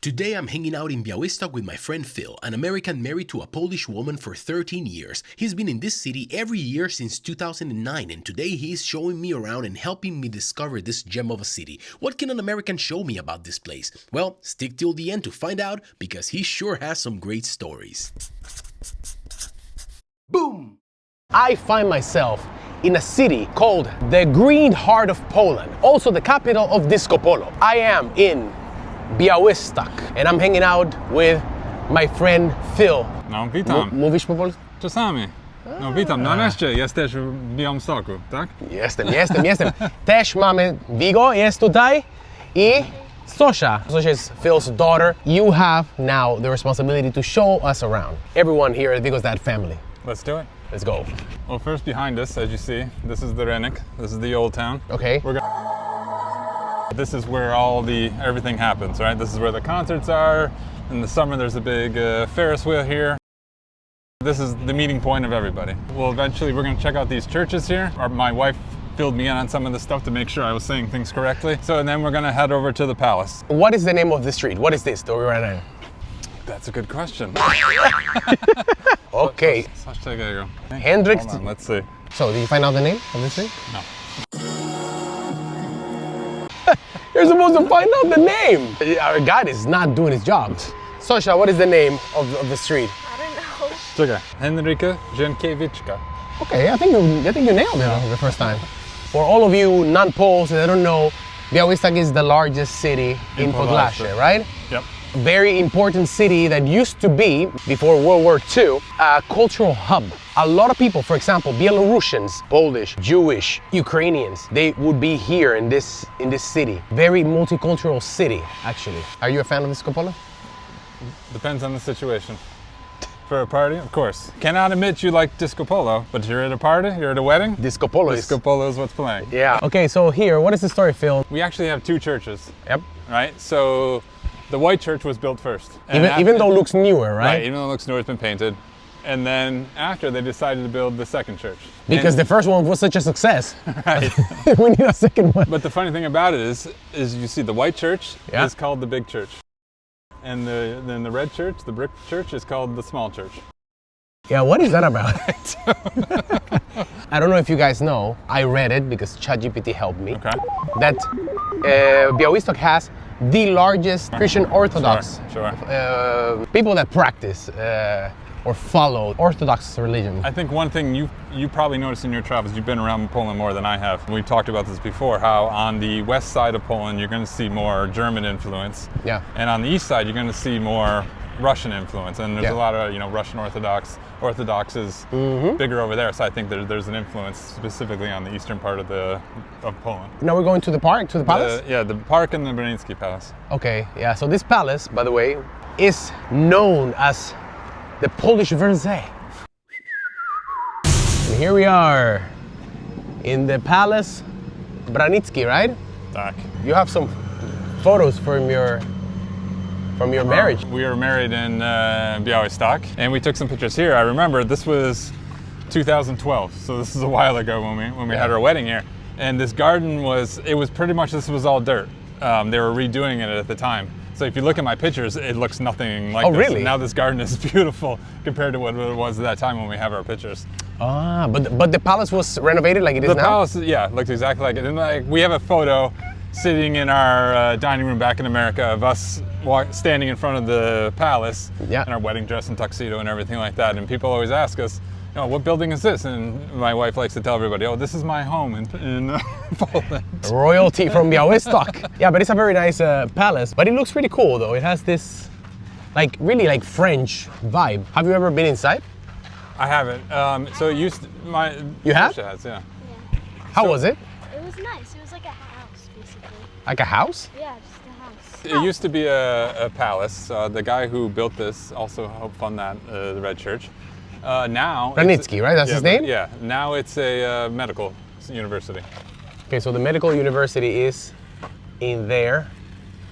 Today I'm hanging out in Białystok with my friend Phil, an American married to a Polish woman for 13 years. He's been in this city every year since 2009, and today he is showing me around and helping me discover this gem of a city. What can an American show me about this place? Well, stick till the end to find out, because he sure has some great stories. Boom! I find myself in a city called the Green Heart of Poland, also the capital of disco polo. I am in Białystok, and I'm hanging out with my friend Phil. No, witam. Mówisz po polsku? Czasami. No, witam. Nareszcie jesteś w Białymstoku, tak? Jestem. Też mamy Vigo, jest tutaj, i Zosia. Zosia is Phil's daughter. You have now the responsibility to show us around. Everyone here at Vigo's Dad family. Let's do it. Let's go. Well, first behind us, as you see, this is the Rynek. This is the old town. Okay. This is where everything happens, right? This is where the concerts are. In the summer, there's a big Ferris wheel here. This is the meeting point of everybody. Well, eventually, we're going to check out these churches here. My wife filled me in on some of the stuff to make sure I was saying things correctly. So, and then we're going to head over to the palace. What is the name of the street? What is this that we're right now? That's a good question. Okay. Hendrik. Hold on, let's see. So, did you find out the name of the street? No. You're supposed to find out the name. Our guide is not doing his job. Zosia, what is the name of the street? I don't know. It's okay. Henryka Zienkiewicza. Okay, I think you nailed it the first time. For all of you non-Poles that don't know, Białystok is the largest city in Podlasie, right? Yep. Very important city that used to be, before World War II, a cultural hub. A lot of people, for example, Belarusians, Polish, Jewish, Ukrainians, they would be here in this city. Very multicultural city, actually. Are you a fan of disco polo? Depends on the situation. For a party, of course. Cannot admit you like disco polo, but you're at a party, you're at a wedding. Disco polo is what's playing. Yeah. Okay, so here, what is the story, Phil? We actually have two churches. Yep. Right? So the white church was built first. Even though it looks newer, right? Right, even though it looks newer, it's been painted. And then after, they decided to build the second church. Because the first one was such a success. Right. We need a second one. But the funny thing about it is you see the white church is called the big church. And then the red church, the brick church, is called the small church. Yeah, what is that about? I don't know if you guys know, I read it because ChatGPT helped me, that Białystok has the largest Christian Orthodox people that practice or follow Orthodox religion. I think one thing you probably noticed in your travels, you've been around Poland more than I have. We talked about this before, how on the west side of Poland, you're going to see more German influence. Yeah. And on the east side, you're going to see more Russian influence. And there's a lot of, Russian Orthodox. Orthodox is bigger over there. So I think there's an influence specifically on the eastern part of Poland. Now we're going to the park, to the palace? The park and the Branicki Palace. Okay, yeah. So this palace, by the way, is known as the Polish Versailles. And here we are in the palace Branicki, right? Tak. You have some photos from your marriage. We were married in Białystok, and we took some pictures here. I remember this was 2012, so this is a while ago when we had our wedding here. And this garden was pretty much, this was all dirt. They were redoing it at the time. So if you look at my pictures, it looks nothing like this. Oh, really? Now this garden is beautiful compared to what it was at that time when we have our pictures. Ah, but the palace was renovated like it is now? The palace, yeah, looks exactly like it. And we have a photo sitting in our dining room back in America of us standing in front of the palace in our wedding dress and tuxedo and everything like that. And people always ask us, what building is this? And my wife likes to tell everybody, this is my home in Poland. Royalty from Białystok. Yeah, but it's a very nice palace. But it looks pretty cool though. It has this really French vibe. Have you ever been inside? I haven't. So it used to, You have? Has, yeah. How was it? It was nice. It was like a house, basically. Like a house? Yeah, just a house. It used to be a palace. The guy who built this also helped fund that, the Red Church. Now Branicki, right? That's his name? Yeah. Now it's a medical university. Okay, so the medical university is in there.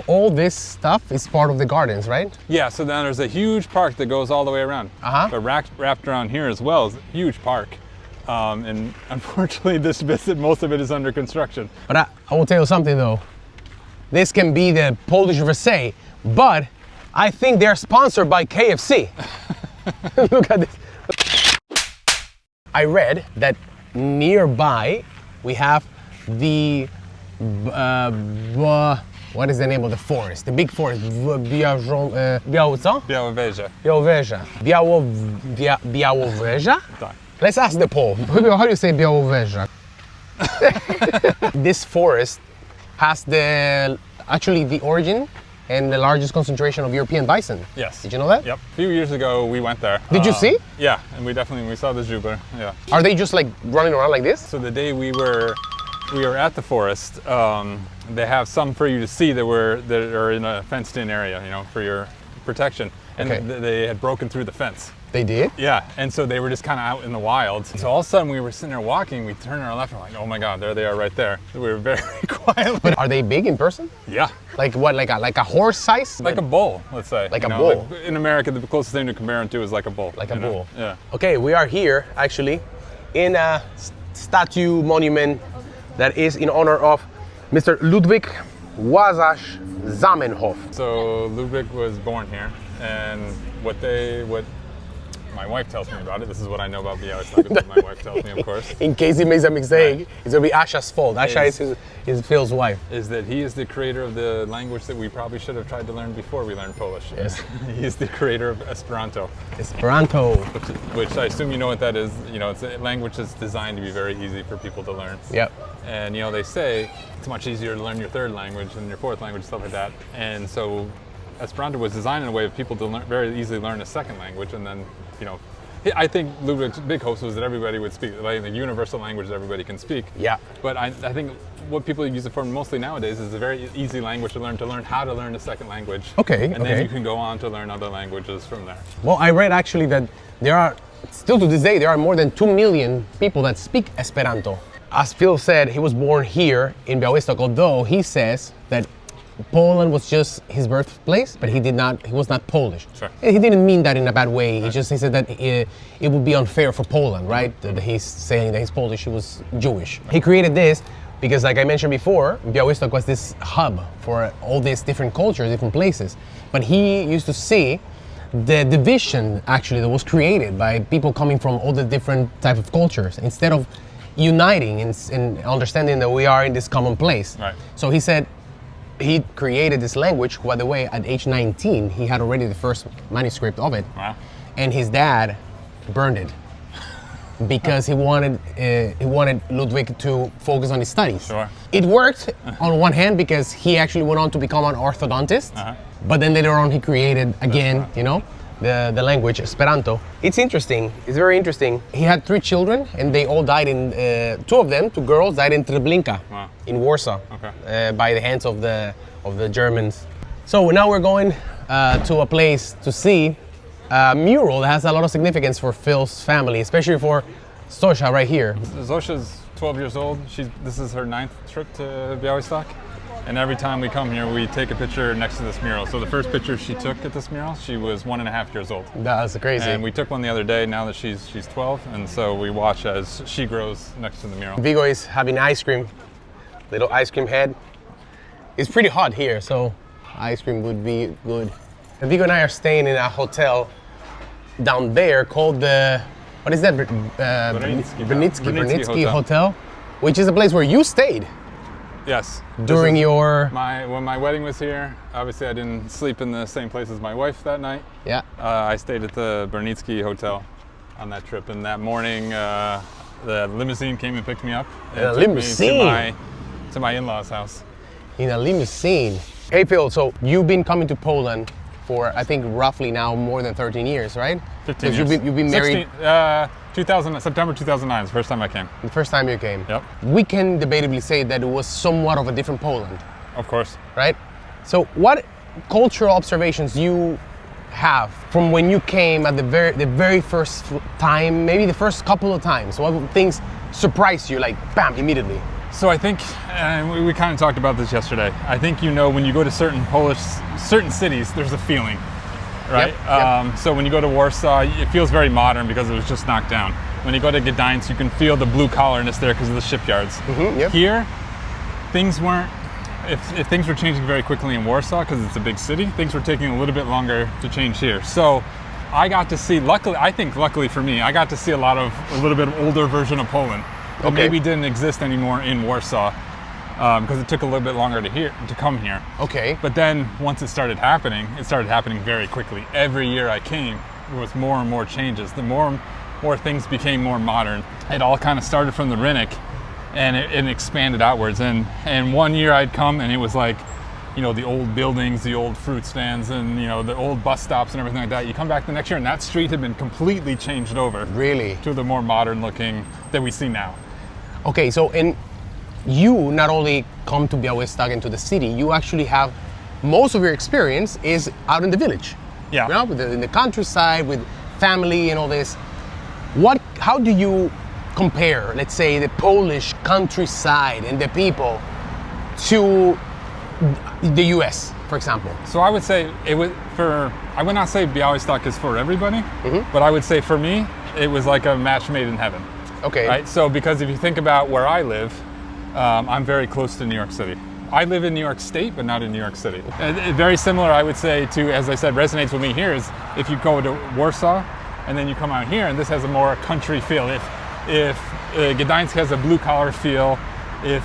All this stuff is part of the gardens, right? Yeah, so then there's a huge park that goes all the way around. But wrapped around here as well is a huge park. And unfortunately, most of it is under construction. But I will tell you something though. This can be the Polish Versailles, but I think they're sponsored by KFC. Look at this. I read that nearby we have the what is the name of the forest? The big forest. Białowieża. Białowieża. Białowieża? Tak. Let's ask the Pole. How do you say Białowieża? This forest has actually the origin and the largest concentration of European bison. Yes. Did you know that? Yep. A few years ago, we went there. Did you see? Yeah, and we saw the zebra. Yeah. Are they just like running around like this? So the day we were at the forest, they have some for you to see that are in a fenced-in area, you know, for your protection. And Okay. they had broken through the fence. They did? Yeah, and so they were just kind of out in the wild. So all of a sudden we were sitting there walking, we turned our left and we're like, oh my God, there they are right there. So we were very quietly. But are they big in person? Yeah. Like what? Like a horse size? Like a bull, let's say. Like You a know, bull. like in America, the closest thing to compare them to is like a bull. Like a you know? bull. Yeah. Okay, we are here actually in a statue monument that is in honor of Mr. Ludwig Łazasz Zamenhof. So Ludwig was born here, and what my wife tells me about it, this is what I know about Białystok, this is what my wife tells me, of course, In case he makes a mistake, it's gonna be Asha's fault. Asha Is- is Phil's wife. is that he is the creator of the language that we probably should have tried to learn before we learned Polish. Yes. He is the creator of Esperanto, Esperanto. which I assume you know what that is. You know, it's a language that's designed to be very easy for people to learn. Yep. And you know, they say it's much easier to learn your third language than your fourth language, stuff like that. And so Esperanto was designed in a way of people to very easily learn a second language, and then, you know, I think Ludwig's big hope was that everybody would speak, like the universal language that everybody can speak. Yeah. But I think what people use it for mostly nowadays is a very easy language to learn how to learn a second language. Okay, And okay. then you can go on to learn other languages from there. Well, I read actually that there are, still to this day, there are more than 2 million people that speak Esperanto. As Phil said, he was born here in Białystok, although he says that Poland was just his birthplace, but he was not Polish. Sure. He didn't mean that in a bad way. He said that it would be unfair for Poland, right? That he's saying that he's Polish, he was Jewish. He created this because, like I mentioned before, Białystok was this hub for all these different cultures, different places. But he used to see the division actually that was created by people coming from all the different type of cultures instead of uniting and understanding that we are in this common place. Right. So he said he created this language. By the way, at age 19, he had already the first manuscript of it. Wow. And his dad burned it because he wanted Ludwig to focus on his studies. Sure. It worked on one hand because he actually went on to become an orthodontist, but then later on he created again, you know, the language Esperanto. It's interesting. It's very interesting. He had 3 children, and they all died in. 2 of them, 2 girls, died in Treblinka, Wow. in Warsaw, Okay. by the hands of the Germans. So now we're going to a place to see a mural that has a lot of significance for Phil's family, especially for Stosha right here. Zosia's 12 years old. This is her 9th trip to Białystok. And every time we come here, we take a picture next to this mural. So the first picture she took at this mural, she was 1.5 years old. That's crazy. And we took one the other day, now that she's 12, and so we watch as she grows next to the mural. Vigo is having ice cream, little ice cream head. It's pretty hot here, so ice cream would be good. And Vigo and I are staying in a hotel down there called what is that? Branicki Hotel, which is a place where you stayed Yes. during When my wedding was here, obviously I didn't sleep in the same place as my wife that night. Yeah. I stayed at the Branicki Hotel on that trip, and that morning the limousine came and picked me up. And A took me limousine? to my in-laws' house. In a limousine. Hey Phil, so you've been coming to Poland for I think roughly now more than 13 years, right? 15 'Cause years. You've been married 16, September 2009 is the first time I came. the first time you came. Yep. We can debatably say that it was somewhat of a different Poland, Of course. right? So what cultural observations you have from when you came at the very first time, maybe the first couple of times? What things surprised you, like bam, immediately? So I think, and we kind of talked about this yesterday, I think, you know, when you go to certain cities, there's a feeling, right? Yep. So when you go to Warsaw, it feels very modern because it was just knocked down. When you go to Gdańsk, you can feel the blue collarness there because of the shipyards. Yep. Here, things weren't if things were changing very quickly in Warsaw, because it's a big city, things were taking a little bit longer to change here. So I got to see, luckily for me, I got to see a little bit of older version of Poland that maybe didn't exist anymore in Warsaw, because it took a little bit longer to come here. Okay. But then once it started happening very quickly. Every year I came, there was more and more changes. The more things became more modern. It all kind of started from the Rynek, and it expanded outwards. And one year I'd come and it was like, the old buildings, the old fruit stands, and the old bus stops and everything like that. You come back the next year and that street had been completely changed over. Really? To the more modern looking that we see now. Okay, so you not only come to Białystok and to the city, you actually have, most of your experience is out in the village. Yeah. In the countryside, with family and all this. How do you compare, let's say, the Polish countryside and the people to the US, for example? So I would say I would not say Białystok is for everybody, but I would say for me, it was like a match made in heaven. Okay. Right? So because if you think about where I live, I'm very close to New York City. I live in New York State, but not in New York City. Very similar, I would say, to, as I said, resonates with me here is if you go to Warsaw and then you come out here and this has a more country feel. If Gdańsk has a blue collar feel, if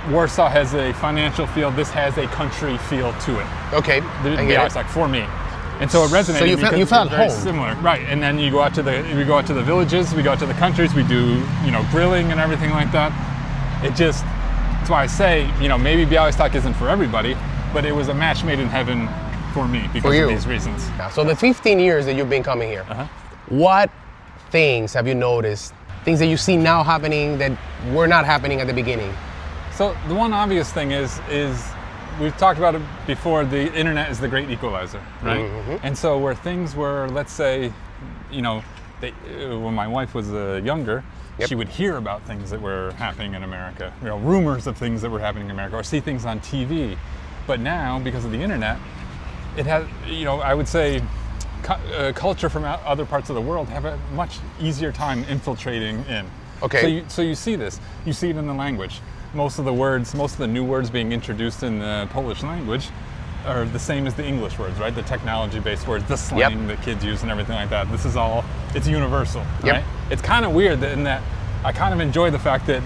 Warsaw has a financial feel, this has a country feel to it. Okay. Białystok, for me. And so it resonated. So you felt very home. Similar, right? And then we go out to the villages, we go out to the countries, we do grilling and everything like that. That's why I say maybe Białystok isn't for everybody, but it was a match made in heaven for me because of these reasons. Yeah, so the 15 years that you've been coming here, what things have you noticed? Things that you see now happening that were not happening at the beginning? So the one obvious thing is we've talked about it before, the internet is the great equalizer, right? And so where things were, let's say, when my wife was younger, she would hear about things that were happening in America, rumors of things that were happening in America, or see things on TV. But now, because of the internet, it has, I would say, culture from other parts of the world have a much easier time infiltrating in. Okay. So you see this. You see it in the language. Most of the new words being introduced in the Polish language are the same as the English words, right? The technology-based words, the slang that kids use and everything like that. This is all, it's universal, right? It's kind of weird in that I kind of enjoy the fact that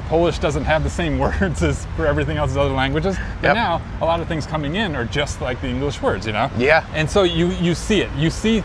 Polish doesn't have the same words as for everything else as other languages, but now a lot of things coming in are just like the English words, Yeah. And so you see it. You see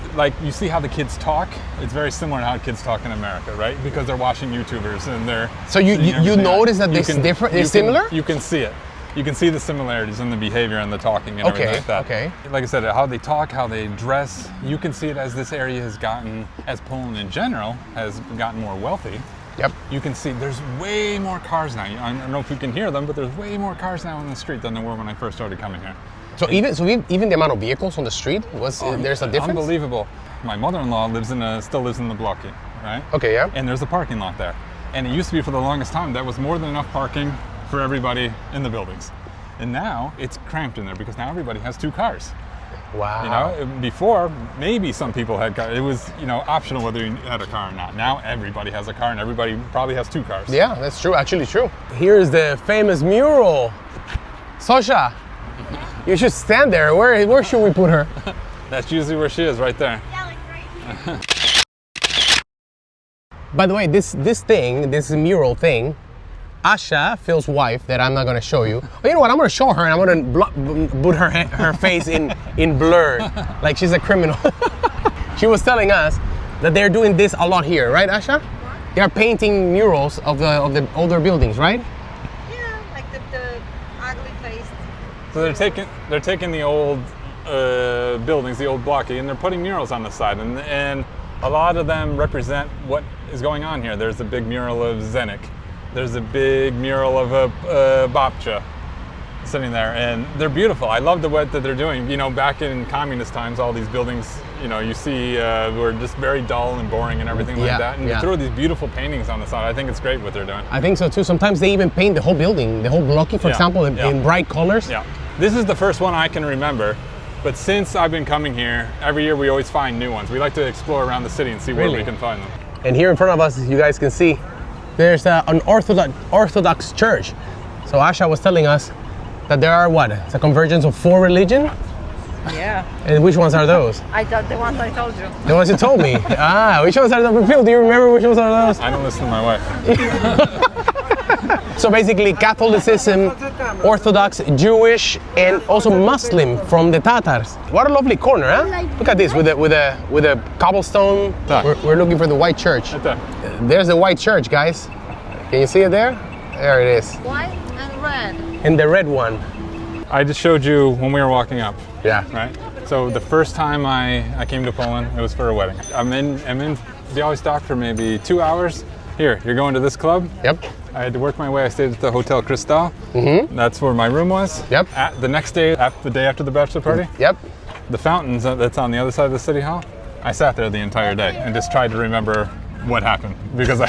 how the kids talk. It's very similar to how kids talk in America, right? Because they're watching YouTubers and they're. So you notice that this is different? It's similar? You can see it. You can see the similarities in the behavior and the talking and everything like that. Okay. Like I said, how they talk, how they dress. You can see it as this area has gotten, as Poland in general has gotten more wealthy. Yep. You can see there's way more cars now. I don't know if you can hear them, but there's way more cars now on the street than there were when I first started coming here. So even the amount of vehicles on the street there's a difference? Unbelievable. My mother-in-law still lives in the Blocky, right? Okay, yeah. And there's a parking lot there. And it used to be for the longest time that was more than enough parking for everybody in the buildings. And now it's cramped in there because now everybody has 2 cars. Wow. Before maybe some people had cars. It was optional whether you had a car or not. Now everybody has a car and everybody probably has 2 cars. Yeah, that's true. Actually true. Here's the famous mural. Sosha, you should stand there. Where should we put her? That's usually where she is, right there. Yeah, like right here. By the way, this mural thing, Asha, Phil's wife, that I'm not gonna show you. Oh, you know what? I'm gonna show her, and I'm gonna put her face in blur, like she's a criminal. She was telling us that they're doing this a lot here, right, Asha? They are painting murals of the older buildings, right? Yeah, like the ugly face. So they're taking the old buildings, the old blocky, and they're putting murals on the side, and a lot of them represent what is going on here. There's a big mural of Zenek. There's a big mural of a Babcha sitting there, and they're beautiful. I love the way that they're doing. Back in communist times, all these buildings, you see were just very dull and boring and everything like that. And they throw these beautiful paintings on the side. I think it's great what they're doing. I think so too. Sometimes they even paint the whole building, the whole blocky, for example, in bright colors. Yeah. This is the first one I can remember. But since I've been coming here, every year we always find new ones. We like to explore around the city and see where we can find them. And here in front of us, you guys can see, there's an Orthodox church. So Asha was telling us that there are what? It's a convergence of 4 religions? Yeah. And which ones are those? I thought the ones I told you. The ones you told me. Which ones are those? Phil, do you remember which ones are those? I don't listen to my wife. So basically Catholicism, Orthodox, Jewish, and also Muslim from the Tatars. What a lovely corner, huh? Look at this with a cobblestone. We're looking for the white church. Right there. There's the white church, guys. Can you see it there? There it is. White and red. And the red one. I just showed you when we were walking up, Yeah. right? So the first time I came to Poland, it was for a wedding. I'm in Białystok for maybe 2 hours. Here, you're going to this club? Yep. I had to work my way. I stayed at the Hotel Cristal. Mm-hmm. That's where my room was. Yep. The next day, the day after the bachelor party, Yep. the fountains that's on the other side of the city hall, I sat there the entire day and just tried to remember what happened because I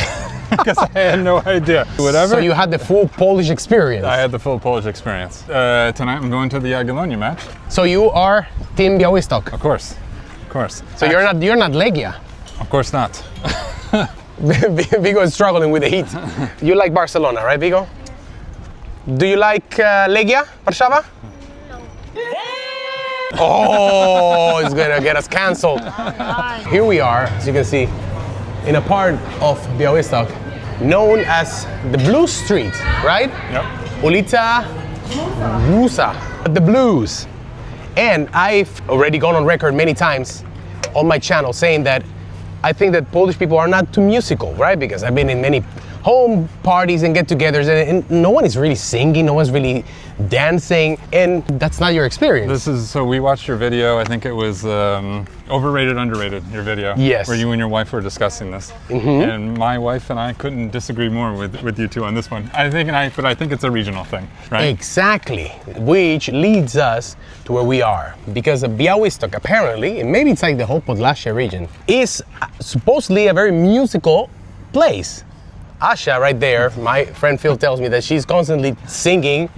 had no idea. Whatever. So you had the full Polish experience. I had the full Polish experience. Tonight I'm going to the Jagiellonia match. So you are Team Białystok. Of course. So you're not Legia. Of course not. Vigo is struggling with the heat. You like Barcelona, right, Vigo? Do you like Legia Warszawa? Oh, it's gonna get us cancelled. Here we are, as you can see, in a part of Białystok known as the Blues Street, right? Yep. Ulica Bluesa, the blues. And I've already gone on record many times on my channel saying that I think that Polish people are not too musical, right? Because I've been in many home parties and get-togethers and no one is really singing, no one's really dancing, and that's not your experience. So we watched your video. I think it was overrated, underrated, your video. Yes. Where you and your wife were discussing this. Mm-hmm. And my wife and I couldn't disagree more with you two on this one. I think it's a regional thing, right? Exactly, which leads us to where we are. Because Białystok, apparently, and maybe it's like the whole Podlasia region, is supposedly a very musical place. Asha, right there, my friend Phil tells me that she's constantly singing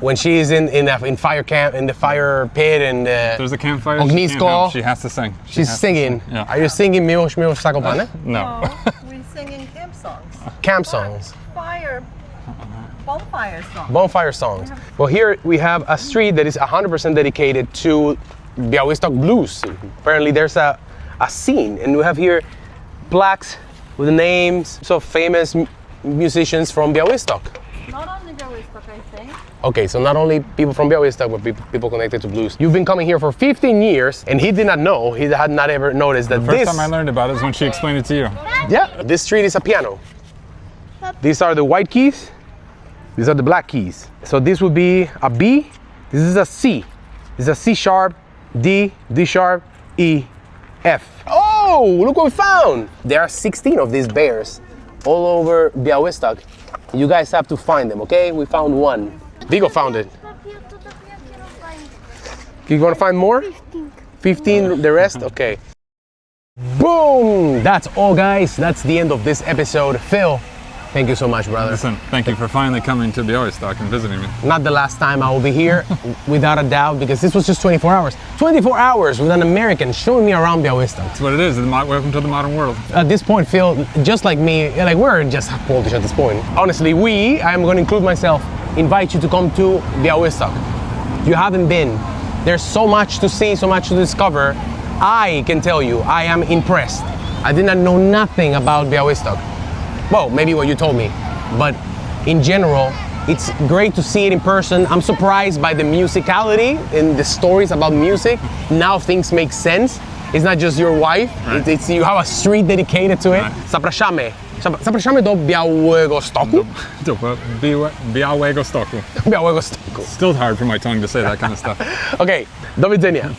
when she's in fire camp, in the fire pit, and there's a campfire. Ognisko. She has to sing. She's singing. Yeah. Are you singing Miłość Zakopane? No. We're singing camp songs. Camp songs. Bonfire songs. Bonfire songs. Well, here we have a street that is 100% dedicated to Białystok blues. Apparently there's a scene, and we have here plaques with the names of famous musicians from Białystok. Not only Białystok, I think. Okay, so not only people from Białystok, but people connected to blues. You've been coming here for 15 years, and he did not know, he had not ever noticed that The first time I learned about it is when she explained it to you. Yeah, this street is a piano. These are the white keys, these are the black keys. So this would be a B, this is a C. This is a C sharp, D, D sharp, E, F. Oh, look what we found! There are 16 of these bears all over Białystok. You guys have to find them, okay? We found one. Vigo found it. You want to find more? 15, the rest? Okay. Boom! That's all, guys. That's the end of this episode. Phil, thank you so much, brother. Listen, thank you for finally coming to Białystok and visiting me. Not the last time I will be here, without a doubt, because this was just 24 hours. 24 hours with an American showing me around Białystok. That's what it is. Welcome to the modern world. At this point, Phil, just like me, like we're just Polish at this point. Honestly, I'm going to include myself, invite you to come to Białystok. You haven't been. There's so much to see, so much to discover. I can tell you, I am impressed. I did not know nothing about Białystok. Well, maybe what you told me, but in general, it's great to see it in person. I'm surprised by the musicality and the stories about music. Now things make sense. It's not just your wife, right. It's you have a street dedicated to it. Right. Zapraszamy do Białegostoku? Białegostoku. Białegostoku. Still hard for my tongue to say that kind of stuff. Okay, do widzenia.